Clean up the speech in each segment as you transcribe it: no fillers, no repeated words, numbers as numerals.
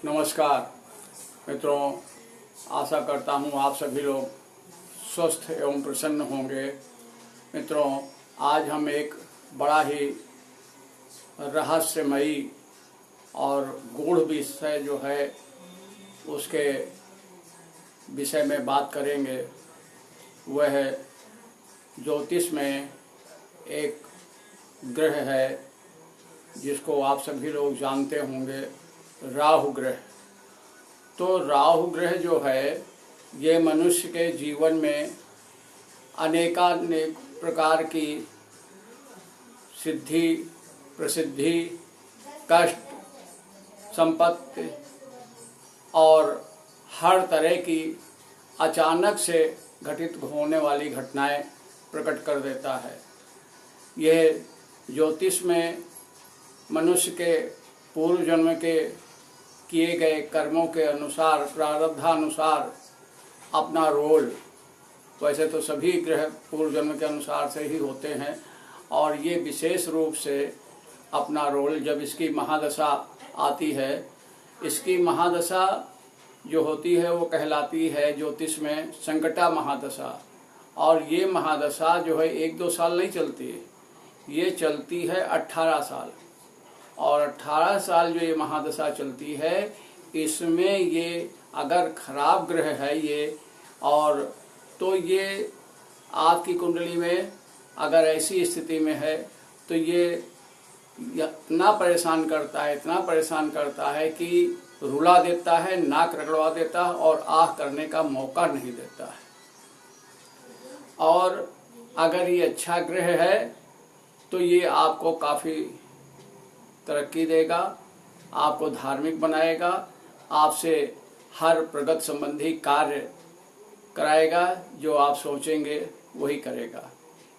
नमस्कार मित्रों, आशा करता हूँ आप सभी लोग स्वस्थ एवं प्रसन्न होंगे। मित्रों, आज हम एक बड़ा ही रहस्यमयी और गूढ़ विषय जो है उसके विषय में बात करेंगे। वह ज्योतिष में एक ग्रह है जिसको आप सभी लोग जानते होंगे, राहु ग्रह। तो राहु ग्रह जो है ये मनुष्य के जीवन में अनेकानेक प्रकार की सिद्धि, प्रसिद्धि, कष्ट, संपत्ति और हर तरह की अचानक से घटित होने वाली घटनाएं प्रकट कर देता है। यह ज्योतिष में मनुष्य के पूर्व जन्म के किए गए कर्मों के अनुसार, प्रारब्धानुसार अपना रोल, वैसे तो सभी ग्रह पूर्व जन्म के अनुसार से ही होते हैं, और ये विशेष रूप से अपना रोल जब इसकी महादशा आती है, इसकी महादशा जो होती है वो कहलाती है ज्योतिष में संकटा महादशा। और ये महादशा जो है 1-2 साल नहीं चलती है, ये चलती है 18 साल। और 18 साल जो ये महादशा चलती है, इसमें ये अगर खराब ग्रह है ये, और तो ये आपकी कुंडली में अगर ऐसी स्थिति में है तो ये इतना परेशान करता है कि रुला देता है, नाक रगड़वा देता है और आह करने का मौका नहीं देता है। और अगर ये अच्छा ग्रह है तो ये आपको काफ़ी तरक्की देगा, आपको धार्मिक बनाएगा, आपसे हर प्रगति संबंधी कार्य कराएगा, जो आप सोचेंगे वही करेगा।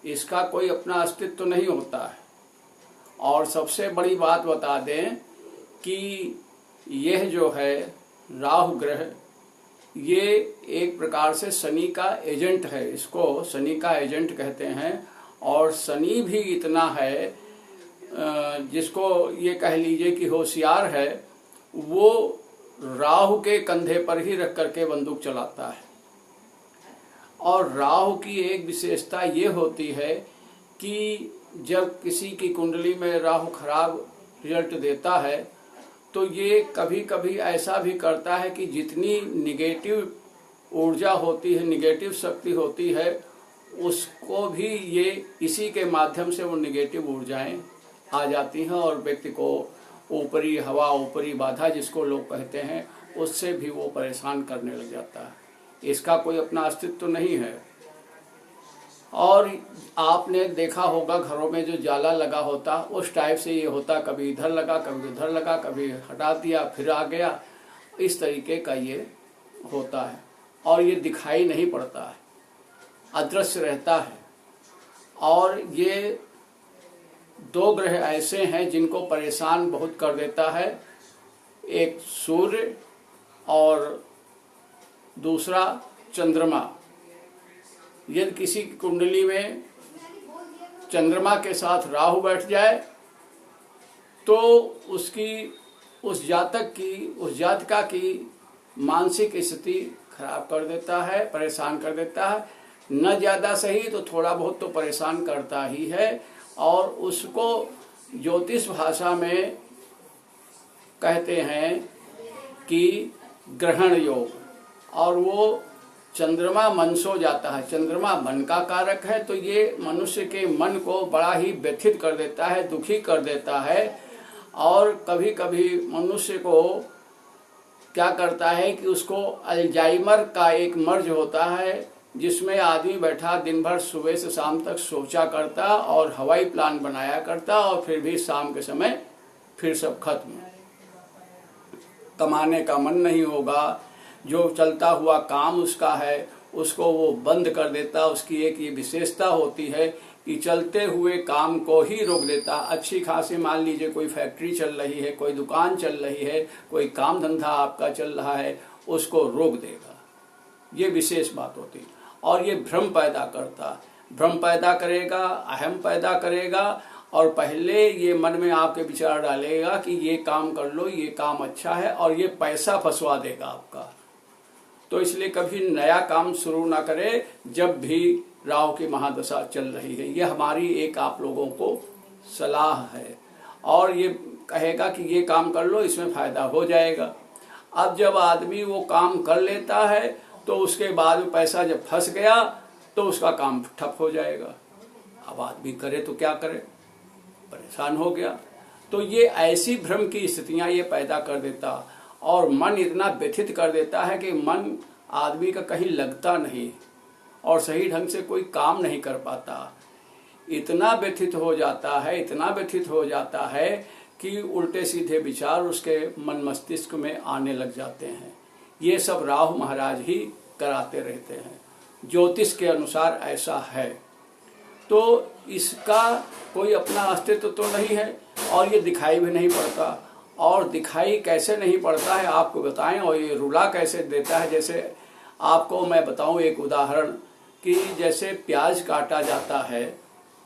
इसका कोई अपना अस्तित्व तो नहीं होता है। और सबसे बड़ी बात बता दें कि यह जो है राहु ग्रह, ये एक प्रकार से शनि का एजेंट है, इसको शनि का एजेंट कहते हैं। और शनि भी इतना है जिसको ये कह लीजिए कि होशियार है, वो राहु के कंधे पर ही रख करके बंदूक चलाता है। और राहु की एक विशेषता ये होती है कि जब किसी की कुंडली में राहु खराब रिजल्ट देता है तो ये कभी कभी ऐसा भी करता है कि जितनी निगेटिव ऊर्जा होती है, निगेटिव शक्ति होती है, उसको भी ये इसी के माध्यम से वो निगेटिव ऊर्जाएं आ जाती हैं और व्यक्ति को ऊपरी हवा, ऊपरी बाधा जिसको लोग कहते हैं, उससे भी वो परेशान करने लग जाता है। इसका कोई अपना अस्तित्व तो नहीं है। और आपने देखा होगा घरों में जो जाला लगा होता, उस टाइप से ये होता, कभी इधर लगा, कभी उधर लगा, कभी हटा दिया फिर आ गया, इस तरीके का ये होता है। और ये दिखाई नहीं पड़ता है, अदृश्य रहता है। और ये 2 ग्रह ऐसे हैं जिनको परेशान बहुत कर देता है, एक सूर्य और दूसरा चंद्रमा। यदि किसी की कुंडली में चंद्रमा के साथ राहु बैठ जाए तो उस जातिका की मानसिक स्थिति खराब कर देता है, परेशान कर देता है। न ज़्यादा सही तो थोड़ा बहुत तो परेशान करता ही है। और उसको ज्योतिष भाषा में कहते हैं कि ग्रहण योग। और वो चंद्रमा मन सो जाता है, चंद्रमा मन का कारक है, तो ये मनुष्य के मन को बड़ा ही व्यथित कर देता है, दुखी कर देता है। और कभी कभी मनुष्य को क्या करता है कि उसको अल्जाइमर का एक मर्ज होता है, जिसमें आदमी बैठा दिन भर सुबह से शाम तक सोचा करता और हवाई प्लान बनाया करता, और फिर भी शाम के समय फिर सब खत्म। कमाने का मन नहीं होगा, जो चलता हुआ काम उसका है उसको वो बंद कर देता। उसकी एक ये विशेषता होती है कि चलते हुए काम को ही रोक देता। अच्छी खासी मान लीजिए कोई फैक्ट्री चल रही है, कोई दुकान चल रही है, कोई काम धंधा आपका चल रहा है, उसको रोक देगा। ये विशेष बात होती है। और ये भ्रम पैदा करता, भ्रम पैदा करेगा, अहम पैदा करेगा, और पहले ये मन में आपके विचार डालेगा कि ये काम कर लो, ये काम अच्छा है, और ये पैसा फंसवा देगा आपका। तो इसलिए कभी नया काम शुरू ना करें जब भी राहु की महादशा चल रही है। ये हमारी एक आप लोगों को सलाह है, और ये कहेगा कि ये काम कर लो, इसमें फायदा हो जाएगा। अब जब आदमी वो काम कर लेता है तो उसके बाद में पैसा जब फंस गया तो उसका काम ठप हो जाएगा। अब आदमी करे तो क्या करे, परेशान हो गया। तो ये ऐसी भ्रम की स्थितियां ये पैदा कर देता, और मन इतना व्यथित कर देता है कि मन आदमी का कहीं लगता नहीं और सही ढंग से कोई काम नहीं कर पाता। इतना व्यथित हो जाता है, इतना व्यथित हो जाता है कि उल्टे सीधे विचार उसके मन मस्तिष्क में आने लग जाते हैं। ये सब राहु महाराज ही कराते रहते हैं। ज्योतिष के अनुसार ऐसा है। तो इसका कोई अपना अस्तित्व तो नहीं है, और ये दिखाई भी नहीं पड़ता। और दिखाई कैसे नहीं पड़ता है आपको बताएं, और ये रुला कैसे देता है। जैसे आपको मैं बताऊं एक उदाहरण, कि जैसे प्याज काटा जाता है,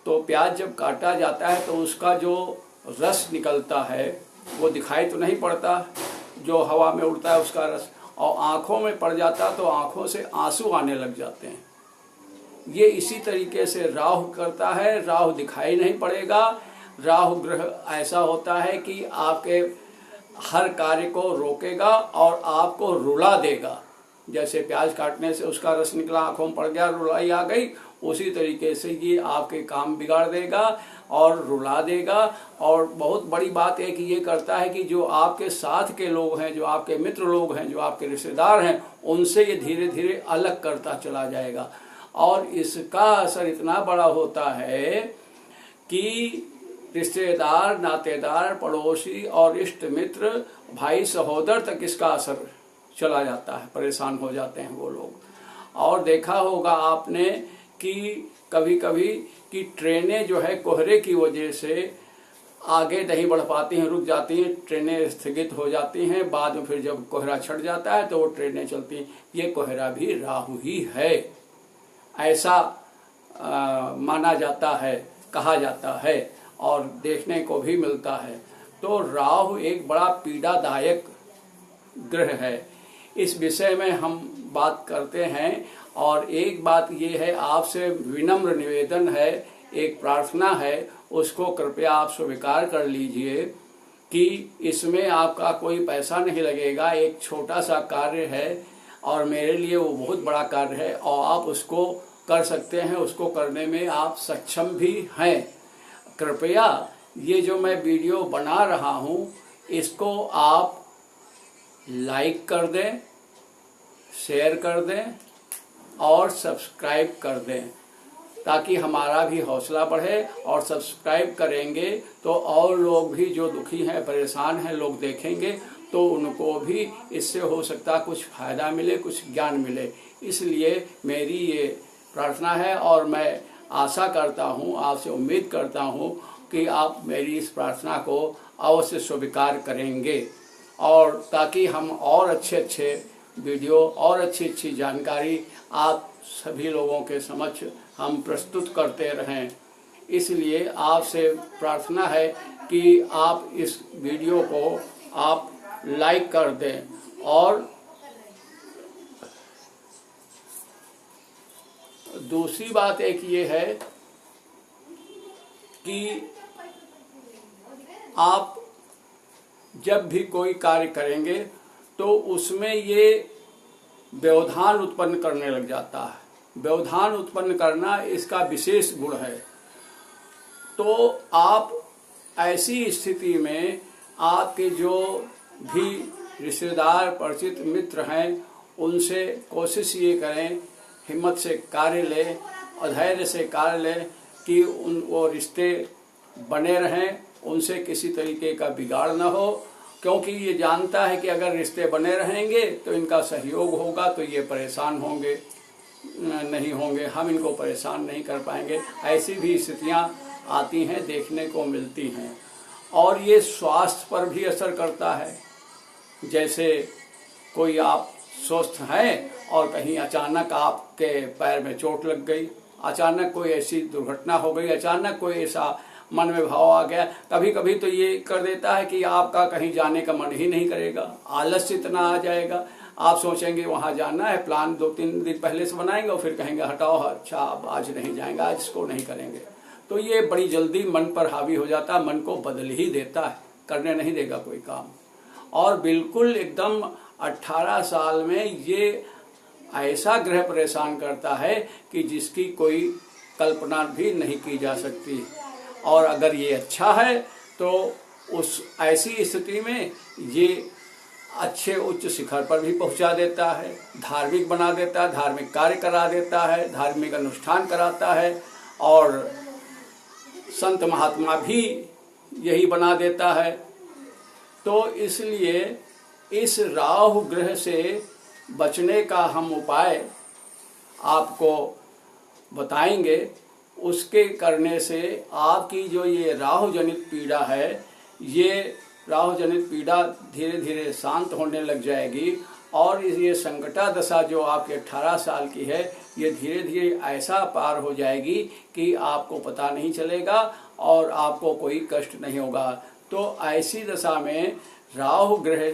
तो प्याज जब काटा जाता है तो उसका जो रस निकलता है वो दिखाई तो नहीं पड़ता, जो हवा में उड़ता है उसका रस, और आंखों में पड़ जाता तो आंखों से आंसू आने लग जाते हैं। ये इसी तरीके से राहु करता है। राहु दिखाई नहीं पड़ेगा। राहु ग्रह ऐसा होता है कि आपके हर कार्य को रोकेगा और आपको रुला देगा। जैसे प्याज काटने से उसका रस निकला, आंखों में पड़ गया, रुलाई आ गई, उसी तरीके से ये आपके काम बिगाड़ देगा और रुला देगा। और बहुत बड़ी बात है कि ये करता है कि जो आपके साथ के लोग हैं, जो आपके मित्र लोग हैं, जो आपके रिश्तेदार हैं, उनसे ये धीरे धीरे अलग करता चला जाएगा। और इसका असर इतना बड़ा होता है कि रिश्तेदार, नातेदार, पड़ोसी और इष्ट मित्र, भाई सहोदर तक इसका असर चला जाता है। परेशान हो जाते हैं वो लोग। और देखा होगा आपने कि कभी कभी कि ट्रेनें जो है कोहरे की वजह से आगे नहीं बढ़ पाती हैं, रुक जाती हैं, ट्रेनें स्थगित हो जाती हैं। बाद में फिर जब कोहरा छट जाता है तो वो ट्रेनें चलती हैं। ये कोहरा भी राहु ही है, ऐसा माना जाता है, कहा जाता है और देखने को भी मिलता है। तो राहु एक बड़ा पीड़ादायक ग्रह है। इस विषय में हम बात करते हैं। और एक बात ये है, आपसे विनम्र निवेदन है, एक प्रार्थना है, उसको कृपया आप स्वीकार कर लीजिए कि इसमें आपका कोई पैसा नहीं लगेगा। एक छोटा सा कार्य है और मेरे लिए वो बहुत बड़ा कार्य है, और आप उसको कर सकते हैं, उसको करने में आप सक्षम भी हैं। कृपया ये जो मैं वीडियो बना रहा हूँ इसको आप लाइक कर दें, शेयर कर दें और सब्सक्राइब कर दें, ताकि हमारा भी हौसला बढ़े। और सब्सक्राइब करेंगे तो और लोग भी जो दुखी हैं, परेशान हैं, लोग देखेंगे तो उनको भी इससे हो सकता कुछ फायदा मिले, कुछ ज्ञान मिले। इसलिए मेरी ये प्रार्थना है और मैं आशा करता हूँ, आपसे उम्मीद करता हूँ कि आप मेरी इस प्रार्थना को अवश्य स्वीकार करेंगे, और ताकि हम और अच्छे वीडियो और अच्छी जानकारी आप सभी लोगों के समक्ष हम प्रस्तुत करते रहें। इसलिए आपसे प्रार्थना है कि आप इस वीडियो को आप लाइक कर दें। और दूसरी बात एक ये है कि आप जब भी कोई कार्य करेंगे तो उसमें ये व्यवधान उत्पन्न करने लग जाता है। व्यवधान उत्पन्न करना इसका विशेष गुण है। तो आप ऐसी स्थिति में आपके जो भी रिश्तेदार, परिचित, मित्र हैं, उनसे कोशिश ये करें, हिम्मत से कार्य लें, धैर्य से कार्य लें कि वो रिश्ते बने रहें, उनसे किसी तरीके का बिगाड़ न हो। क्योंकि ये जानता है कि अगर रिश्ते बने रहेंगे तो इनका सहयोग होगा, तो ये परेशान होंगे नहीं होंगे, हम इनको परेशान नहीं कर पाएंगे। ऐसी भी स्थितियां आती हैं, देखने को मिलती हैं। और ये स्वास्थ्य पर भी असर करता है। जैसे कोई आप स्वस्थ हैं और कहीं अचानक आपके पैर में चोट लग गई, अचानक कोई ऐसी दुर्घटना हो गई, अचानक कोई ऐसा मन में भाव आ गया। कभी कभी तो ये कर देता है कि आपका कहीं जाने का मन ही नहीं करेगा, आलस्य इतना आ जाएगा, आप सोचेंगे वहाँ जाना है, प्लान 2-3 दिन पहले से बनाएंगे और फिर कहेंगे हटाओ, अच्छा अब आज नहीं जाएंगे, आज इसको नहीं करेंगे। तो ये बड़ी जल्दी मन पर हावी हो जाता है, मन को बदल ही देता है, करने नहीं देगा कोई काम। और बिल्कुल एकदम 18 साल में ये ऐसा ग्रह परेशान करता है कि जिसकी कोई कल्पना भी नहीं की जा सकती। और अगर ये अच्छा है तो उस ऐसी स्थिति में ये अच्छे उच्च शिखर पर भी पहुंचा देता है, धार्मिक बना देता है, धार्मिक कार्य करा देता है, धार्मिक अनुष्ठान कराता है, और संत महात्मा भी यही बना देता है। तो इसलिए इस राहु ग्रह से बचने का हम उपाय आपको बताएंगे। उसके करने से आपकी जो ये राहु जनित पीड़ा है, ये राहु जनित पीड़ा धीरे धीरे शांत होने लग जाएगी। और ये संकटा दशा जो आपके 18 साल की है, ये धीरे धीरे ऐसा पार हो जाएगी कि आपको पता नहीं चलेगा और आपको कोई कष्ट नहीं होगा। तो ऐसी दशा में राहु ग्रह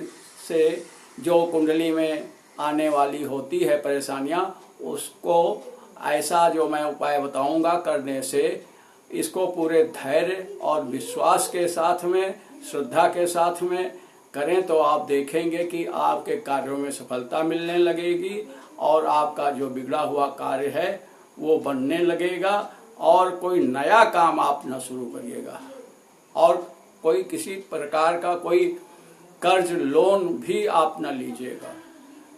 से जो कुंडली में आने वाली होती है परेशानियां, उसको ऐसा जो मैं उपाय बताऊंगा करने से इसको पूरे धैर्य और विश्वास के साथ में, श्रद्धा के साथ में करें तो आप देखेंगे कि आपके कार्यों में सफलता मिलने लगेगी और आपका जो बिगड़ा हुआ कार्य है वो बनने लगेगा और कोई नया काम आप न शुरू करिएगा और कोई किसी प्रकार का कोई कर्ज लोन भी आप न लीजिएगा।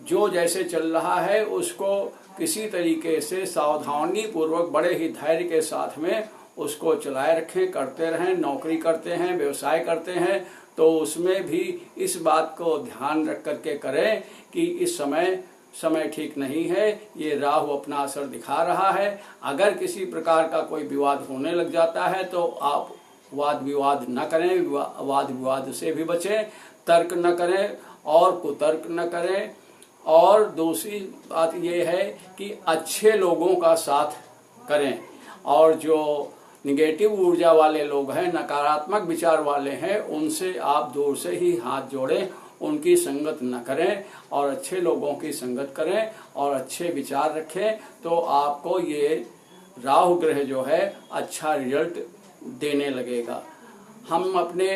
जो जैसे चल रहा है उसको किसी तरीके से सावधानी पूर्वक बड़े ही धैर्य के साथ में उसको चलाए रखें, करते रहें। नौकरी करते हैं, व्यवसाय करते हैं तो उसमें भी इस बात को ध्यान रख करके करें कि इस समय ठीक नहीं है, ये राहु अपना असर दिखा रहा है। अगर किसी प्रकार का कोई विवाद होने लग जाता है तो आप वाद विवाद न करें, वाद विवाद से भी बचें, तर्क न करें और कुतर्क न करें। और दूसरी बात ये है कि अच्छे लोगों का साथ करें और जो निगेटिव ऊर्जा वाले लोग हैं, नकारात्मक विचार वाले हैं, उनसे आप दूर से ही हाथ जोड़ें, उनकी संगत न करें और अच्छे लोगों की संगत करें और अच्छे विचार रखें। तो आपको ये राहु ग्रह जो है अच्छा रिजल्ट देने लगेगा। हम अपने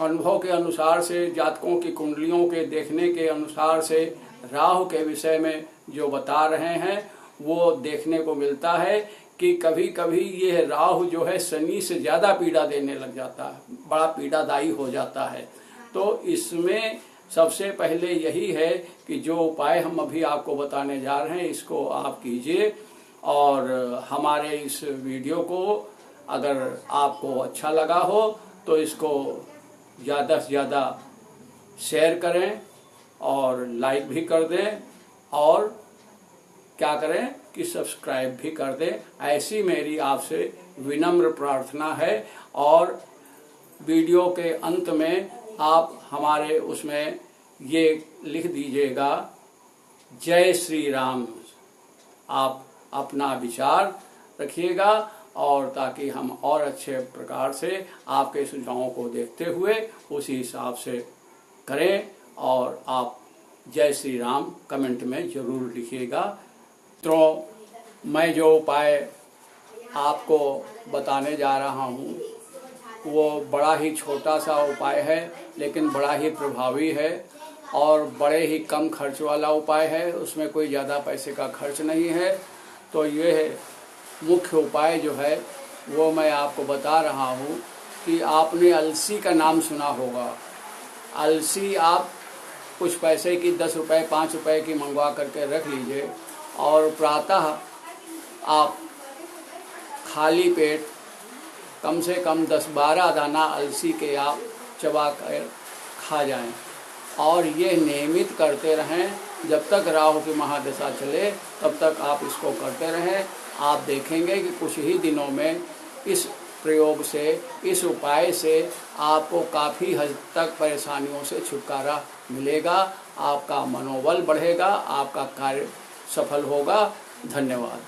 अनुभव के अनुसार से, जातकों की कुंडलियों के देखने के अनुसार से राहु के विषय में जो बता रहे हैं वो देखने को मिलता है कि कभी कभी ये राहु जो है शनि से ज़्यादा पीड़ा देने लग जाता है, बड़ा पीड़ादायी हो जाता है। तो इसमें सबसे पहले यही है कि जो उपाय हम अभी आपको बताने जा रहे हैं इसको आप कीजिए और हमारे इस वीडियो को अगर आपको अच्छा लगा हो तो इसको ज़्यादा से ज़्यादा शेयर करें और लाइक भी कर दें और क्या करें कि सब्सक्राइब भी कर दें। ऐसी मेरी आपसे विनम्र प्रार्थना है। और वीडियो के अंत में आप हमारे उसमें ये लिख दीजिएगा जय श्री राम। आप अपना विचार रखिएगा और ताकि हम और अच्छे प्रकार से आपके सुझावों को देखते हुए उसी हिसाब से करें। और आप जय श्री राम कमेंट में जरूर लिखिएगा। तो मैं जो उपाय आपको बताने जा रहा हूँ वो बड़ा ही छोटा सा उपाय है लेकिन बड़ा ही प्रभावी है और बड़े ही कम खर्च वाला उपाय है। उसमें कोई ज़्यादा पैसे का खर्च नहीं है। तो ये मुख्य उपाय जो है वो मैं आपको बता रहा हूँ कि आपने अलसी का नाम सुना होगा। अलसी आप कुछ पैसे की 10 रुपए 5 रुपए की मंगवा करके रख लीजिए और प्रातः आप खाली पेट कम से कम 10-12 दाना अलसी के आप चबा कर खा जाएं और ये नियमित करते रहें। जब तक राहु की महादशा चले तब तक आप इसको करते रहें। आप देखेंगे कि कुछ ही दिनों में इस प्रयोग से, इस उपाय से आपको काफ़ी हद तक परेशानियों से छुटकारा मिलेगा, आपका मनोबल बढ़ेगा, आपका कार्य सफल होगा। धन्यवाद।